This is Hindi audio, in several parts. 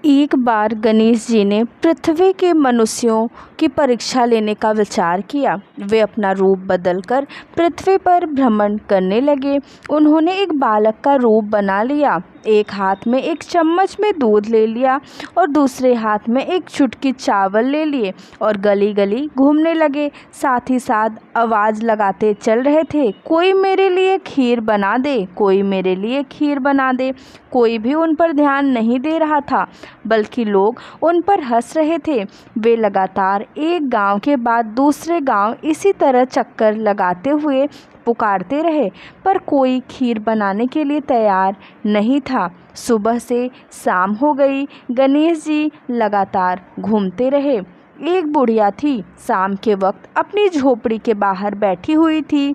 एक बार गणेश जी ने पृथ्वी के मनुष्यों की परीक्षा लेने का विचार किया। वे अपना रूप बदलकर पृथ्वी पर भ्रमण करने लगे। उन्होंने एक बालक का रूप बना लिया। एक हाथ में एक चम्मच में दूध ले लिया और दूसरे हाथ में एक चुटकी चावल ले लिए और गली गली घूमने लगे। साथ ही साथ आवाज़ लगाते चल रहे थे, कोई मेरे लिए खीर बना दे, कोई मेरे लिए खीर बना दे। कोई भी उन पर ध्यान नहीं दे रहा था, बल्कि लोग उन पर हंस रहे थे। वे लगातार एक गांव के बाद दूसरे गांव इसी तरह चक्कर लगाते हुए पुकारते रहे, पर कोई खीर बनाने के लिए तैयार नहीं था। सुबह से शाम हो गई, गणेश जी लगातार घूमते रहे। एक बुढ़िया थी, शाम के वक्त अपनी झोपड़ी के बाहर बैठी हुई थी।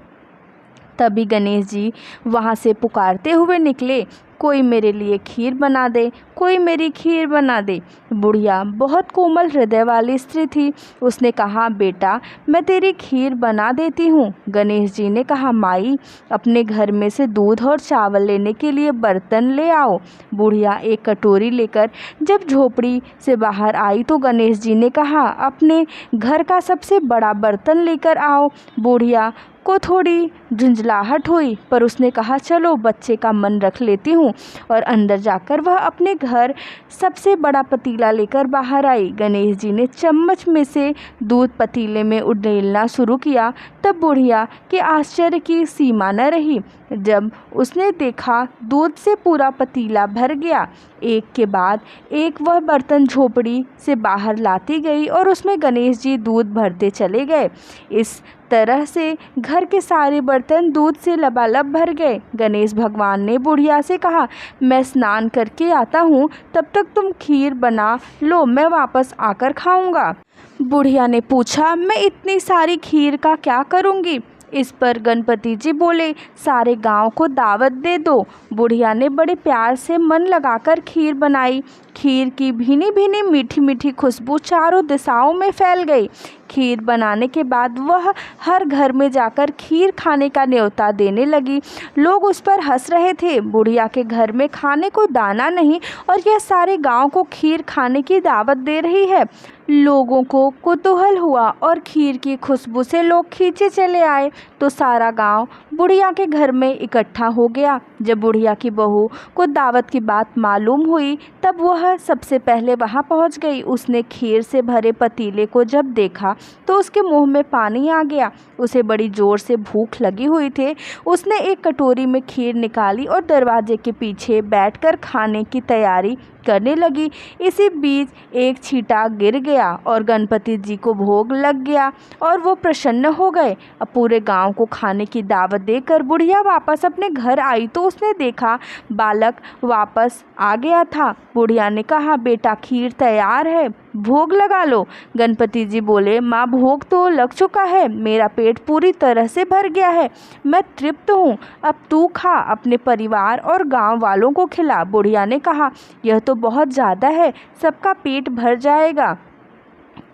तभी गणेश जी वहाँ से पुकारते हुए निकले, कोई मेरे लिए खीर बना दे, कोई मेरी खीर बना दे। बुढ़िया बहुत कोमल हृदय वाली स्त्री थी। उसने कहा, बेटा मैं तेरी खीर बना देती हूँ। गणेश जी ने कहा, माई अपने घर में से दूध और चावल लेने के लिए बर्तन ले आओ। बुढ़िया एक कटोरी लेकर जब झोपड़ी से बाहर आई तो गणेश जी ने कहा, अपने घर का सबसे बड़ा बर्तन लेकर आओ। बुढ़िया को थोड़ी झुंझलाहट हुई, पर उसने कहा, चलो बच्चे का मन रख लेती हूँ, और अंदर जाकर वह अपने घर सबसे बड़ा पतीला लेकर बाहर आई। गणेश जी ने चम्मच में से दूध पतीले में उड़ेलना शुरू किया। तब बुढ़िया के आश्चर्य की सीमा न रही जब उसने देखा दूध से पूरा पतीला भर गया। एक के बाद एक वह बर्तन झोपड़ी से बाहर लाती गई और उसमें गणेश जी दूध भरते चले गए। इस तरह से घर के सारे बर्तन दूध से लबालब भर गए। गणेश भगवान ने बुढ़िया से कहा, मैं स्नान करके आता हूँ, तब तक तुम खीर बना लो, मैं वापस आकर खाऊंगा। बुढ़िया ने पूछा, मैं इतनी सारी खीर का क्या करूँगी? इस पर गणपति जी बोले, सारे गांव को दावत दे दो। बुढ़िया ने बड़े प्यार से मन लगाकर खीर बनाई। खीर की भीनी भीनी मीठी मीठी खुशबू चारों दिशाओं में फैल गई। खीर बनाने के बाद वह हर घर में जाकर खीर खाने का न्योता देने लगी। लोग उस पर हंस रहे थे। बुढ़िया के घर में खाने को दाना नहीं और यह सारे गांव को खीर खाने की दावत दे रही है। लोगों को कुतूहल हुआ और खीर की खुशबू से लोग खींचे चले आए तो सारा गांव बुढ़िया के घर में इकट्ठा हो गया। जब बुढ़िया की बहू को दावत की बात मालूम हुई तब वह सबसे पहले वहां पहुंच गई। उसने खीर से भरे पतीले को जब देखा तो उसके मुंह में पानी आ गया। उसे बड़ी जोर से भूख लगी हुई थी। उसने एक कटोरी में खीर निकाली और दरवाजे के पीछे बैठकर खाने की तैयारी करने लगी। इसी बीच एक छींटा गिर गया और गणपति जी को भोग लग गया और वो प्रसन्न हो गए। अब पूरे गांव को खाने की दावत देकर बुढ़िया वापस अपने घर आई तो उसने देखा बालक वापस आ गया था। बुढ़िया ने कहा, बेटा खीर तैयार है, भोग लगा लो। गणपति जी बोले, माँ भोग तो लग चुका है, मेरा पेट पूरी तरह से भर गया है, मैं तृप्त हूँ, अब तू खा, अपने परिवार और गांव वालों को खिला। बुढ़िया ने कहा, यह तो बहुत ज़्यादा है, सबका पेट भर जाएगा,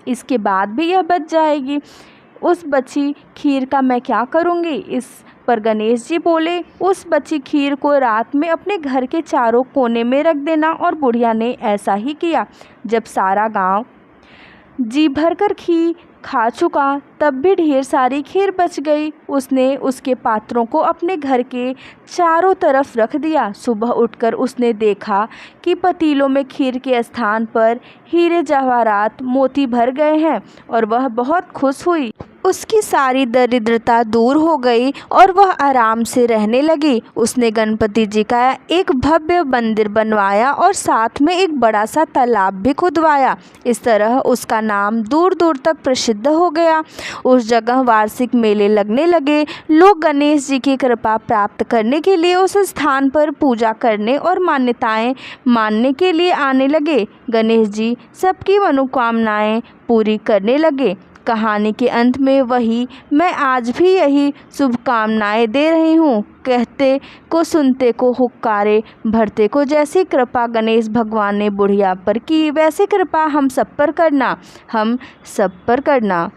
इसके बाद भी यह बच जाएगी, उस बची खीर का मैं क्या करूँगी? इस पर गणेश जी बोले, उस बची खीर को रात में अपने घर के चारों कोने में रख देना। और बुढ़िया ने ऐसा ही किया। जब सारा गांव जी भरकर खीर खा चुका तब भी ढेर सारी खीर बच गई। उसने उसके पात्रों को अपने घर के चारों तरफ रख दिया। सुबह उठकर उसने देखा कि पतीलों में खीर के स्थान पर हीरे जवाहरात मोती भर गए हैं और वह बहुत खुश हुई। उसकी सारी दरिद्रता दूर हो गई और वह आराम से रहने लगी। उसने गणपति जी का एक भव्य मंदिर बनवाया और साथ में एक बड़ा सा तालाब भी खुदवाया। इस तरह उसका नाम दूर दूर तक प्रसिद्ध हो गया। उस जगह वार्षिक मेले लगने लगे। लोग गणेश जी की कृपा प्राप्त करने के लिए उस स्थान पर पूजा करने और मान्यताएं मानने के लिए आने लगे। गणेश जी सबकी मनोकामनाएं पूरी करने लगे। कहानी के अंत में वही मैं आज भी यही शुभकामनाएं दे रही हूँ। कहते को सुनते को हुक्कारे भरते को। जैसी कृपा गणेश भगवान ने बुढ़िया पर की वैसी कृपा हम सब पर करना, हम सब पर करना।